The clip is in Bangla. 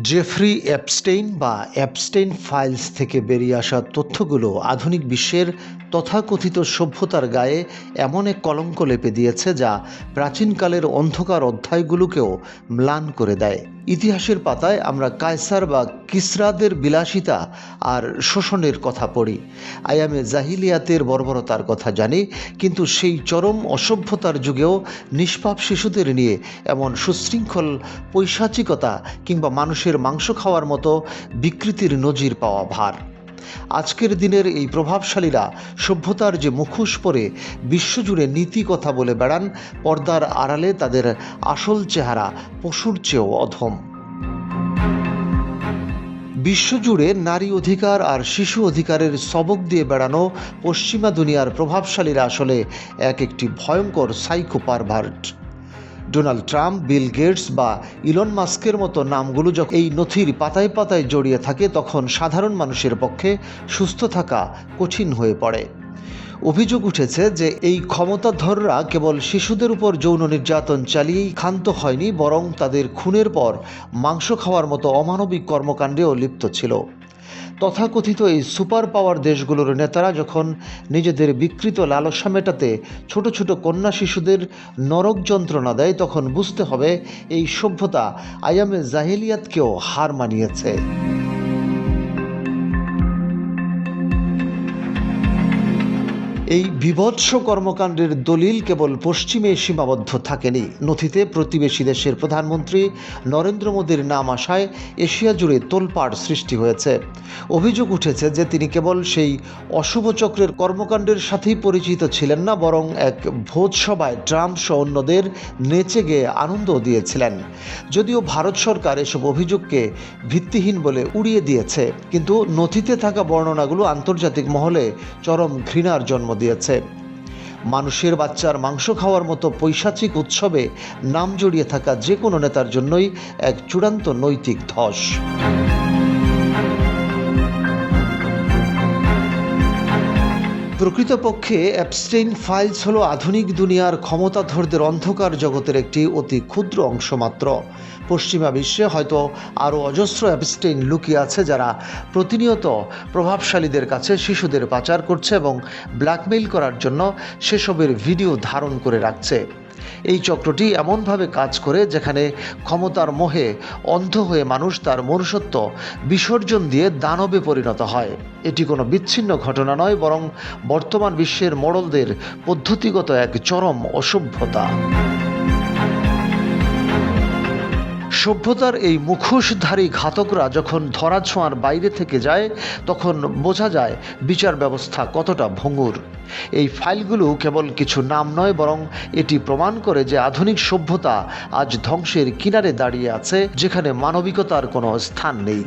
জেফ্রি এপস্টেইন বা এপস্টেইন ফাইলস থেকে বেরিয়ে আসা তথ্যগুলো আধুনিক বিশ্বের তথাকথিত সভ্যতার গায়ে এমন এক কলঙ্ক লেপে দিয়েছে যা প্রাচীনকালের অন্ধকার অধ্যায়গুলোকেও ম্লান করে দেয়। ইতিহাসের পাতায় আমরা কায়সার বা কিসরাদের বিলাসিতা আর শোষণের কথা পড়ি, আয়ামে জাহিলিয়াতের বর্বরতার কথা জানি, কিন্তু সেই চরম অসভ্যতার যুগেও নিষ্পাপ শিশুদের নিয়ে এমন সুশৃঙ্খল পৈশাচিকতা কিংবা মানুষের মাংস খাওয়ার মতো বিকৃতির নজির পাওয়া ভার। আজকের দিনের এই প্রভাবশালীরা সভ্যতার যে মুখোশ পরে বিশ্বজুড়ে নীতি কথা বলে বেড়ান, পর্দার আড়ালে তাদের আসল চেহারা পশুর চেয়েও অধম। বিশ্বজুড়ে নারী অধিকার আর শিশু অধিকারের সবক দিয়ে বেড়ানো পশ্চিমা দুনিয়ার প্রভাবশালীরা আসলে একটি ভয়ঙ্কর psycho pervert. Donald Trump, Bill Gates বা ইলন মাস্কের মতো নামগুলো যখন এই নথির পাতায় পাতায় জড়িয়ে থাকে, তখন সাধারণ মানুষের পক্ষে সুস্থ থাকা কঠিন হয়ে পড়ে। অভিযোগ উঠেছে যে এই ক্ষমতাধররা কেবল শিশুদের উপর যৌন নির্যাতন চালিয়েই ক্ষান্ত হয়নি, বরং তাদের খুনের পর মাংস খাওয়ার মতো অমানবিক কর্মকাণ্ডেও লিপ্ত ছিল। তথাকথিত এই সুপার পাওয়ার দেশগুলোর নেতারা যখন নিজেদের বিকৃত লালসা মেটাতে ছোট ছোট কন্যা শিশুদের নরক যন্ত্রণা দেয়, তখন বুঝতে হবে এই সভ্যতা আয়ামে জাহিলিয়াতকেও হার মানিয়েছে। এই বীভৎস কর্মকাণ্ডের দলিল কেবল পশ্চিমে সীমাবদ্ধ থাকেনি। নথিতে প্রতিবেশী দেশের প্রধানমন্ত্রী নরেন্দ্র মোদীর নাম আসায় এশিয়া জুড়ে তোলপাড় সৃষ্টি হয়েছে। অভিযোগ উঠেছে যে তিনি কেবল সেই অশুভ চক্রের কর্মকাণ্ডের সাথেই পরিচিত ছিলেন না, বরং এক ভোজসভায় ট্রাম্প সহ অন্যদের নেচে গেয়ে আনন্দ দিয়েছিলেন। যদিও ভারত সরকার এসব অভিযোগকে ভিত্তিহীন বলে উড়িয়ে দিয়েছে, কিন্তু নথিতে থাকা বর্ণনাগুলো আন্তর্জাতিক মহলে চরম ঘৃণার জন্ম দিয়েছে। মানুষের বাচ্চার মাংস খাওয়ার মতো পৈশাচিক উৎসবে নাম জড়িয়ে থাকা যে কোনো নেতার জন্যই এক চূড়ান্ত নৈতিক ধস। প্রকৃতপক্ষে এপস্টেইন ফাইলস হলো আধুনিক দুনিয়ার ক্ষমতাধরদের অন্ধকার জগতের একটি অতি ক্ষুদ্র অংশ মাত্র। পশ্চিমা বিশ্বে হয়তো আরও অজস্র এপস্টেইন লুকিয়ে আছে, যারা প্রতিনিয়ত প্রভাবশালীদের কাছে শিশুদের পাচার করছে এবং ব্ল্যাকমেইল করার জন্য সেসবের ভিডিও ধারণ করে রাখছে। এই চক্রটি এমনভাবে কাজ করে যেখানে ক্ষমতার মোহে অন্ধ হয়ে মানুষ তার মনুষ্যত্ব বিসর্জন দিয়ে দানবে পরিণত হয়। এটি কোনো বিচ্ছিন্ন ঘটনা নয়, বরং বর্তমান বিশ্বের মোড়লদের পদ্ধতিগত এক চরম অসভ্যতা। সভ্যতার এই মুখোশধারী ঘাতকরা যখন ধরাছোঁয়ার বাইরে থেকে যায়, তখন বোঝা যায় বিচার ব্যবস্থা কতটা ভঙ্গুর। এই ফাইলগুলো কেবল কিছু নাম নয়, বরং এটি প্রমাণ করে যে আধুনিক সভ্যতা আজ ধ্বংসের কিনারে দাঁড়িয়ে আছে, যেখানে মানবিকতার কোনো স্থান নেই।